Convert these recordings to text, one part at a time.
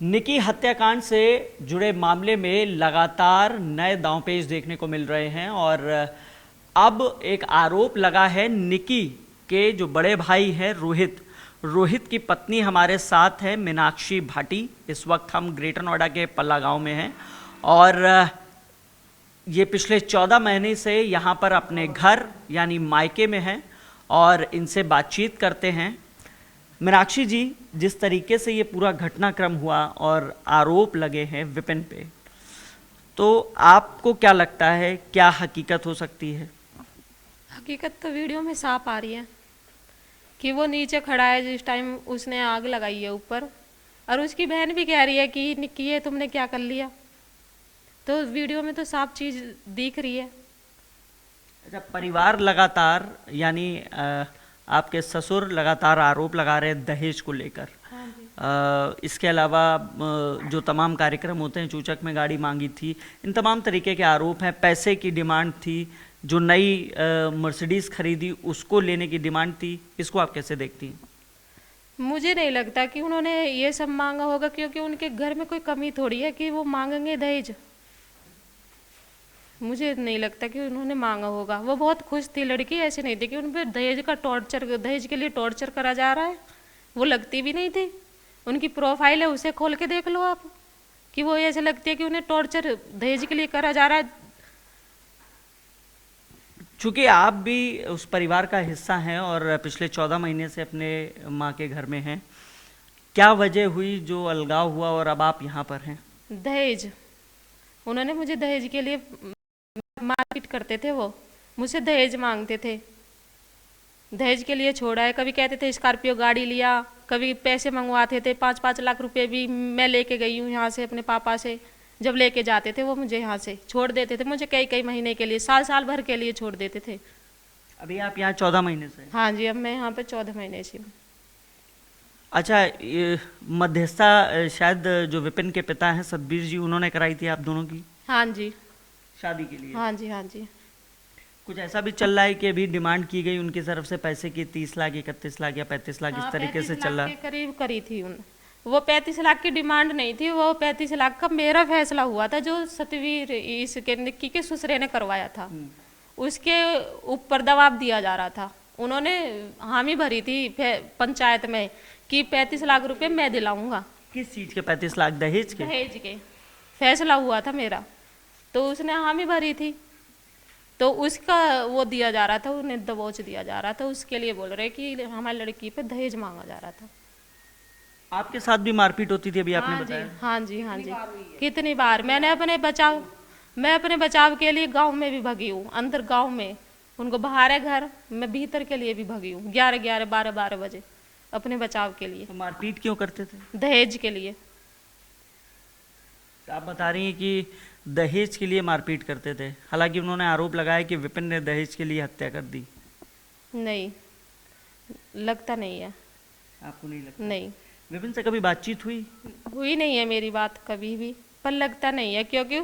निकी हत्याकांड से जुड़े मामले में लगातार नए दांवपेच देखने को मिल रहे हैं और अब एक आरोप लगा है निकी के जो बड़े भाई हैं रोहित की पत्नी हमारे साथ है मीनाक्षी भाटी। इस वक्त हम ग्रेटर नोएडा के पल्ला गांव में हैं और ये पिछले 14 महीने से यहाँ पर अपने घर यानी मायके में हैं और इनसे बातचीत करते हैं। मीनाक्षी जी, जिस तरीके से ये पूरा घटनाक्रम हुआ और आरोप लगे हैं विपिन पे, तो आपको क्या लगता है क्या हकीकत हो सकती है? हकीकत तो वीडियो में साफ आ रही है कि वो नीचे खड़ा है जिस टाइम उसने आग लगाई है ऊपर, और उसकी बहन भी कह रही है कि निक्की ये तुमने क्या कर लिया। तो वीडियो में तो साफ चीज दिख रही है। अच्छा, परिवार लगातार यानी आपके ससुर लगातार आरोप लगा रहे हैं दहेज को लेकर। हाँ जी। इसके अलावा जो तमाम कार्यक्रम होते हैं, चूचक में गाड़ी मांगी थी, इन तमाम तरीके के आरोप हैं। पैसे की डिमांड थी, जो नई मर्सिडीज खरीदी उसको लेने की डिमांड थी। इसको आप कैसे देखती हैं? मुझे नहीं लगता कि उन्होंने ये सब मांगा होगा, क्योंकि उनके घर में कोई कमी थोड़ी है कि वो मांगेंगे दहेज। मुझे नहीं लगता कि उन्होंने मांगा होगा। वो बहुत खुश थी लड़की, ऐसे नहीं थी कि उन पर दहेज के लिए टॉर्चर करा जा रहा है। वो लगती भी नहीं थी। उनकी प्रोफाइल है, उसे खोल के देख लो आप, कि वो ऐसे लगती है कि उन्हें टॉर्चर दहेज के लिए करा जा रहा है। चूंकि आप भी उस परिवार का हिस्सा हैं और पिछले 14 महीने से अपने माँ के घर में हैं, क्या वजह हुई जो अलगाव हुआ और अब आप यहाँ पर हैं? दहेज। उन्होंने मुझे दहेज के लिए मारपीट करते थे। वो मुझसे दहेज मांगते थे, दहेज के लिए छोड़ा है। कभी कहते थे स्कॉर्पियो गाड़ी लिया, कभी पैसे मंगवाते थे। 5-5 लाख रुपए भी मैं लेके गई हूँ यहाँ से अपने पापा से। जब लेके जाते थे वो मुझे यहाँ से छोड़ देते थे, मुझे कई कई महीने के लिए, साल भर के लिए छोड़ देते थे। अभी आप यहाँ 14 महीने से हैं? हाँ जी, अब मैं यहाँ पे 14 महीने से हूँ। अच्छा, ये मध्यस्थता शायद जो विपिन के पिता हैं सतबीर जी, उन्होंने कराई थी आप दोनों की हाँ जी। शादी के लिए? हाँ जी। हाँ जी। कुछ ऐसा भी चल रहा है कि अभी डिमांड की गई उनकी तरफ से पैसे की 30 लाख, 31 लाख या 35 लाख, इस तरीके से चल रहा के करीब करी थी उन। वो 35 लाख की डिमांड नहीं थी, वो 35 लाख का मेरा फैसला हुआ था जो सतवीर इसके निक्की के ससुरे ने करवाया था। उसके ऊपर दबाव दिया जा रहा था। उन्होंने हामी भरी थी पंचायत में कि 35 लाख रुपए मैं दिलाऊंगा। किस चीज के 35 लाख? दहेज के? दहेज के फैसला हुआ था मेरा, तो उसने हामी भरी थी, तो उसका वो दिया जा रहा था, उन्हें दबोच दिया जा रहा था। उसके लिए बोल रहे कि हमारी लड़की पे दहेज मांगा जा रहा था। आपके साथ भी मारपीट होती थी अभी आपने हाँ बताया? जी। हाँ जी। हाँ जी। कितनी बार मैं अपने बचाव के लिए गांव में भी भगी हूँ। अंदर गांव में उनको बाहर है घर, मैं भीतर के लिए भी भगी हूँ 11-11, 12-12 बजे अपने बचाव के लिए। तो मारपीट क्यों करते थे? दहेज के लिए। आप बता रही हैं कि दहेज के लिए मारपीट करते थे, हालांकि उन्होंने आरोप लगाया कि विपिन ने दहेज के लिए हत्या कर दी। नहीं, लगता नहीं है। आपको नहीं लगता? नहीं, विपिन से कभी बातचीत हुई? हुई नहीं है मेरी बात कभी भी, पर लगता नहीं है, क्योंकि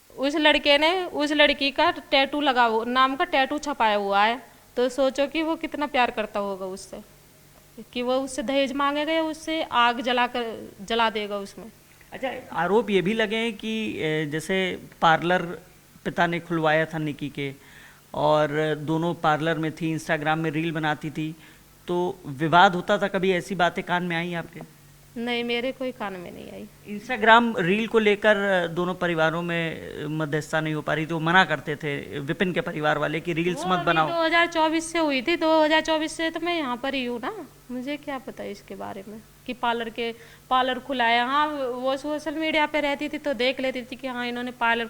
उस लड़के ने उस लड़की का टैटू नाम का टैटू छपाया हुआ है। तो सोचो कि वो कितना प्यार करता होगा उससे, कि वो उससे दहेज मांगेगा या उससे आग जला देगा उसमें। अच्छा, आरोप ये भी लगे हैं कि जैसे पार्लर पिता ने खुलवाया था निकी के, और दोनों पार्लर में थी, इंस्टाग्राम में रील बनाती थी, तो विवाद होता था। कभी ऐसी बातें कान में आई आपके? नहीं, मेरे कोई कान में नहीं आई। इंस्टाग्राम रील को लेकर दोनों परिवारों में मध्यस्थता नहीं हो पा रही, तो वो मना करते थे विपिन के परिवार वाले कि रील्स मत बनाओ। 2024 से हुई थी, 2024 से तो मैं यहाँ पर ही हूँ ना। मुझे क्या पता इसके बारे में कि पार्लर खुलाया। हाँ, वो सोशल मीडिया पे रहती थी तो देख लेती थी कि हाँ इन्होंने पार्लर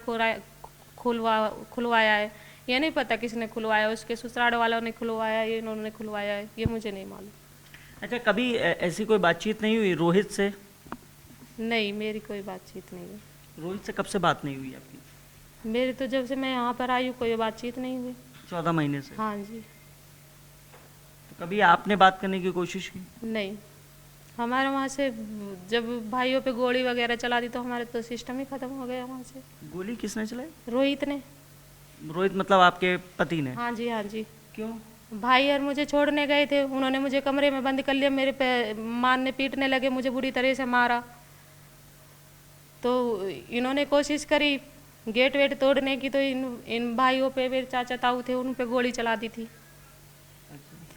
खुलवाया है। ये नहीं पता किसने खुलवाया, उसके ससुराल वालों ने खुलवाया है, इन्होंने खुलवाया है, ये मुझे नहीं मालूम। अच्छा, कभी ऐसी कोई बातचीत नहीं हुई रोहित से? नहीं, मेरी कोई बातचीत नहीं हुई। रोहित से कब से बात नहीं हुई आपकी? मेरी तो जब से मैं यहाँ पर आई हूँ कोई बातचीत नहीं हुई। 14 महीने से? हाँ जी। तो कभी आपने बात करने की कोशिश की? नहीं, हमारे वहाँ से जब भाइयों पे गोली वगैरह चला दी तो हमारे तो सिस्टम ही खत्म हो गया वहाँ से। गोली किसने चलाई? रोहित ने। रोहित मतलब आपके पति ने? हाँ जी। हाँ जी। क्यों? भाई और मुझे छोड़ने गए थे, उन्होंने मुझे कमरे में बंद कर लिया, मेरे पे मारने पीटने लगे, मुझे बुरी तरह से मारा। तो इन्होंने कोशिश करी गेट वेट तोड़ने की, तो इन भाइयों पे, मेरे चाचा ताऊ थे, उन पे गोली चला दी थी।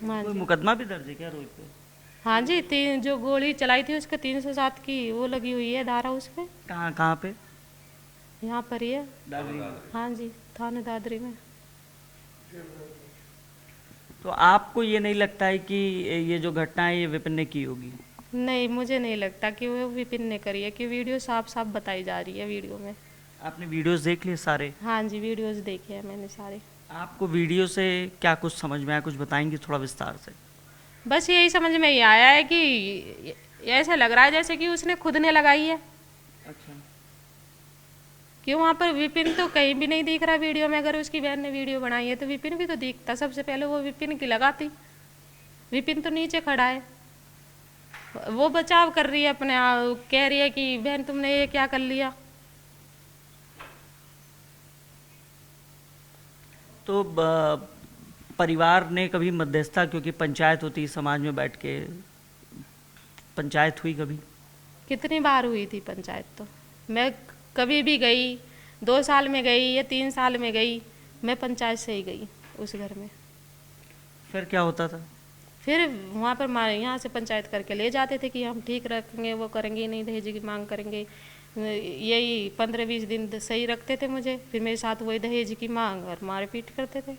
हाँ कोई जी। मुकदमा भी दर्ज है क्या रोहित पे? हाँ जी, तीन जो गोली चलाई थी उसके 307 की वो लगी हुई है धारा उस पे। कहाँ कहाँ पे? यहाँ पर ही है। दादरी में। हाँ जी, थाने दादरी में। तो आपको ये नहीं लगता है कि ये जो घटना है ये विपिन ने की होगी? नहीं, मुझे नहीं लगता कि वो विपिन ने करी है, कि वीडियो साफ साफ बताई जा रही है वीडियो में। आपने वीडियोस देख लिए सारे? हाँ जी, वीडियोस देखे हैं मैंने सारे। आपको वीडियो से क्या कुछ समझ में आया, कुछ बताएंगे थोड़ा विस्तार से? बस यही समझ में ये आया है कि ऐसा लग रहा है जैसे कि उसने खुद ने लगाई है। अच्छा। क्यों, वहाँ पर विपिन तो कहीं भी नहीं दिख रहा वीडियो में। अगर उसकी बहन ने वीडियो बनाई है तो विपिन भी तो दिखता, सबसे पहले वो विपिन की लगाती। विपिन तो नीचे खड़ा है, वो बचाव कर रही है अपने कह रही है कि बहन तुमने ये क्या कर लिया। तो परिवार ने कभी मध्यस्थता, क्योंकि पंचायत होती है समाज में बैठ के, पंचायत हुई कभी? कितनी बार हुई थी पंचायत, तो मैं कभी भी गई, 2 साल में गई या 3 साल में गई, मैं पंचायत से ही गई उस घर में। फिर क्या होता था? फिर वहाँ पर यहाँ से पंचायत करके ले जाते थे कि हम ठीक रखेंगे, वो करेंगे नहीं, दहेज की मांग करेंगे। यही 15-20 दिन सही रखते थे मुझे, फिर मेरे साथ वही दहेज की मांग और मारपीट करते थे।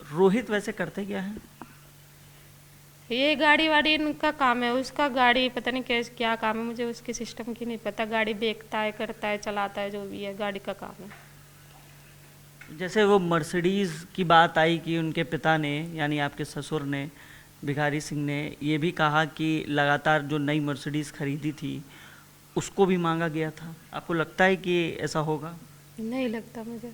रोहित वैसे करते क्या है? ये गाड़ी वाड़ी इनका काम है, उसका गाड़ी पता नहीं कैसे क्या काम है, मुझे उसके सिस्टम की नहीं पता। गाड़ी बेचता है, करता है, चलाता है, जो भी है गाड़ी का काम है। जैसे वो मर्सिडीज की बात आई कि उनके पिता ने, यानी आपके ससुर ने, भिखारी सिंह ने, ये भी कहा कि लगातार जो नई मर्सिडीज खरीदी थी उसको भी मांगा गया था। आपको लगता है कि ऐसा होगा? नहीं लगता मुझे,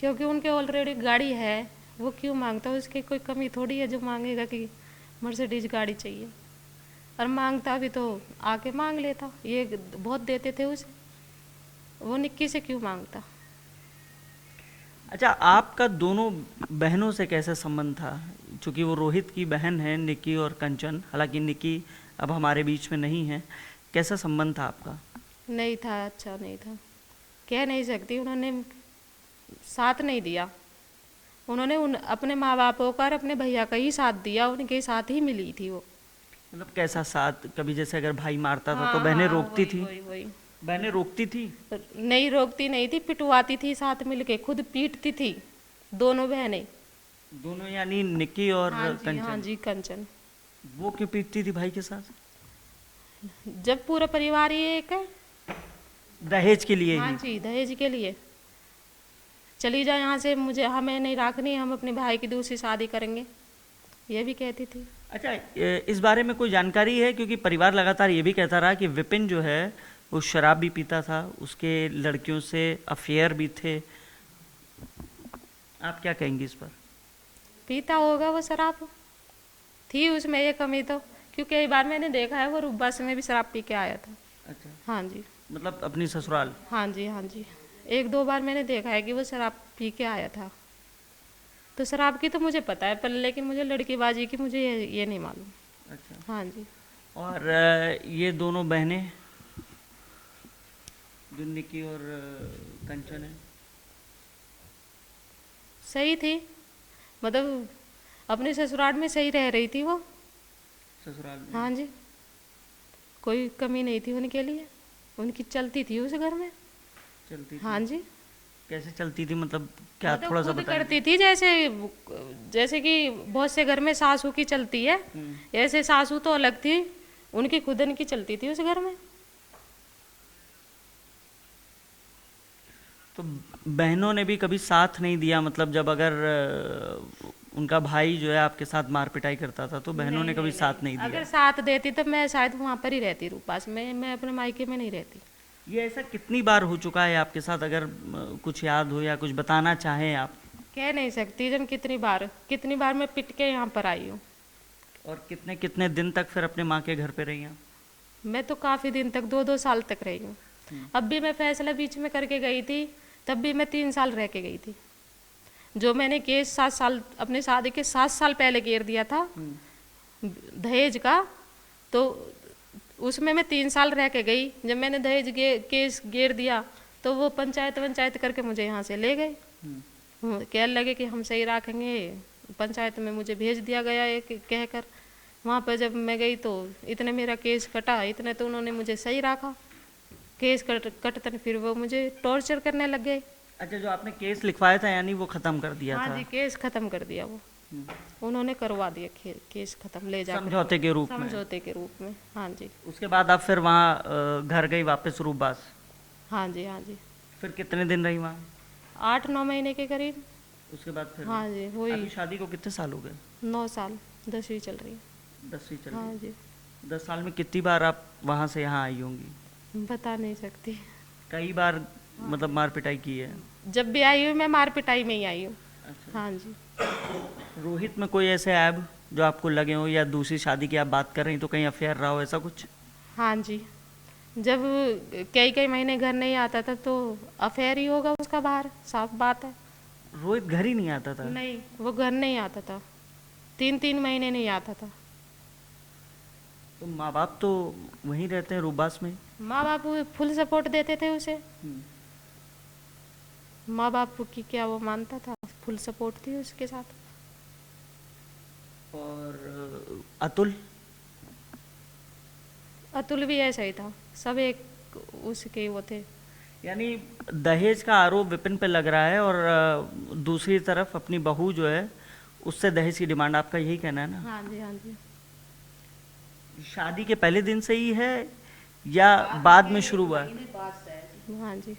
क्योंकि उनके ऑलरेडी गाड़ी है, वो क्यों मांगता? उसकी कोई कमी थोड़ी है जो मांगेगा कि मर्सिडीज गाड़ी चाहिए। और मांगता भी तो आके मांग लेता, ये बहुत देते थे उसे, वो निक्की से क्यों मांगता? अच्छा, आपका दोनों बहनों से कैसा संबंध था? चूँकि वो रोहित की बहन है निक्की और कंचन, हालांकि निक्की अब हमारे बीच में नहीं है, कैसा संबंध था आपका? नहीं था, अच्छा नहीं था, कह नहीं सकती। उन्होंने साथ नहीं दिया, उन्होंने अपने माँ बापों का और अपने भैया का ही साथ दिया, उनके साथ ही मिली थी वो। मतलब कैसा साथ? कभी जैसे अगर भाई मारता था तो हाँ, बहनें हाँ, रोकती थी? वही। बहनें रोकती थी? नहीं रोकती नहीं थी, पिटवाती थी, साथ मिलके खुद पीटती थी दोनों बहनें। दोनों यानी निक्की और हाँ जी, कंचन? हाँ जी, कंचन। वो क्यों पीटती थी भाई के साथ? जब पूरा परिवार ही एक है। दहेज के लिए हाँ ही? जी, दहेज के लिए। चली जा यहाँ से, मुझे हमें नहीं रखनी, हम अपने भाई की दूसरी शादी करेंगे, ये भी कहती थी। अच्छा, इस बारे में कोई जानकारी है? क्योंकि परिवार लगातार ये भी कहता रहा कि विपिन जो है वो शराब भी पीता था, उसके लड़कियों से अफेयर भी थे। आप क्या कहेंगी इस पर? पीता होगा वो शराब, थी उसमें ये कमी तो, क्योंकि कई बार मैंने देखा है वो बस में भी शराब पी के आया था। अच्छा, हाँ जी, मतलब अपनी ससुराल? हाँ जी, हाँ जी, 1-2 बार मैंने देखा है कि वो शराब पी के आया था। तो शराब की तो मुझे पता है, पर लेकिन मुझे लड़कीबाजी की मुझे ये नहीं मालूम। अच्छा। हाँ जी। और ये दोनों बहनें जो निकी और कंचन है? सही थी, मतलब अपने ससुराल में सही रह रही थी वो। ससुराल में? हाँ जी, कोई कमी नहीं थी उनके लिए, उनकी चलती थी उस घर में। चलती थी? हाँ जी। कैसे चलती थी, मतलब क्या? मतलब थोड़ा सा खुद बताइए। करती थी, जैसे कि बहुत से घर में सासू की चलती है, ऐसे सासू तो अलग थी, उनकी खुद की चलती थी उस घर में। तो बहनों ने भी कभी साथ नहीं दिया? मतलब जब अगर उनका भाई जो है आपके साथ मार पिटाई करता था तो बहनों ने कभी साथ नहीं दिया? अगर साथ देती तो मैं शायद वहाँ पर ही रहती, रूपास में, मैं अपने मायके में नहीं रहती। ये ऐसा कितनी बार हो चुका है आपके साथ? अगर कुछ याद हो या कुछ बताना चाहें आप। कह नहीं सकती जब कितनी बार मैं पिट के यहाँ पर आई हूँ। और कितने कितने दिन तक फिर अपने माँ के घर पे रही हैं? मैं तो काफ़ी दिन तक, 2-2 साल तक रही हूँ। अब भी मैं फैसला बीच में करके गई थी, तब भी मैं 3 साल रह के गई थी। जो मैंने केस 7 साल, अपने शादी के 7 साल पहले घेर दिया था दहेज का, तो उसमें मैं 3 साल रह के गई। जब मैंने केस गेर दिया तो वो पंचायत करके मुझे यहाँ से ले गए। कहने लगे कि हम सही रखेंगे। पंचायत में मुझे भेज दिया गया एक कहकर। वहाँ पर जब मैं गई तो इतने मेरा केस कटा, इतने तो उन्होंने मुझे सही रखा। केस कटते फिर वो मुझे टॉर्चर करने लग गए। अच्छा, जो आपने केस लिखवाया था यानी वो खत्म कर दिया हाँ था? जी, केस खत्म कर दिया वो। उन्होंने करवा दिया केस खत्म, ले जाकर समझौते के रूप में? समझौते के रूप में, हाँ जी। उसके बाद आप फिर वहाँ घर गई वापस रूपबास? हाँ जी, हाँ जी। फिर कितने दिन रही वहाँ? 8-9 महीने के करीब। उसके बाद फिर? हाँ जी, वही आपकी शादी को कितने साल हो गए? 9 साल, 10वीं चल रही है। 10वीं चल हाँ रही जी। है। 10 साल में कितनी बार आप वहाँ से यहाँ आई होंगी? बता नहीं सकती। कई बार मतलब मार पिटाई की है? जब भी आई हूँ मैं मार पिटाई में ही आई हूँ। अच्छा। हाँ जी। रोहित में कोई ऐसे ऐब जो आपको लगे हो, या दूसरी शादी की आप बात कर रही तो कहीं अफेयर रहा हो, ऐसा कुछ? हाँ जी, जब कई महीने घर नहीं आता था तो अफेयर ही होगा उसका बाहर, साफ बात है। रोहित घर ही नहीं आता था? नहीं, वो घर नहीं आता था, 3-3 महीने नहीं आता था। तो माँ बाप तो वहीं रहते हैं रूपबास में? माँ बाप फुल सपोर्ट देते थे उसे। माँ बाप की क्या वो मानता था, फुल सपोर्ट थी उसके साथ। और अतुल? अतुल भी ऐसा ही था, सब एक उसके वो थे। यानी दहेज का आरोप विपिन पे लग रहा है, और दूसरी तरफ अपनी बहू जो है उससे दहेज की डिमांड, आपका यही कहना है ना? हाँ जी, हाँ जी। शादी के पहले दिन से ही है या बाद में शुरू हुआ? हाँ जी।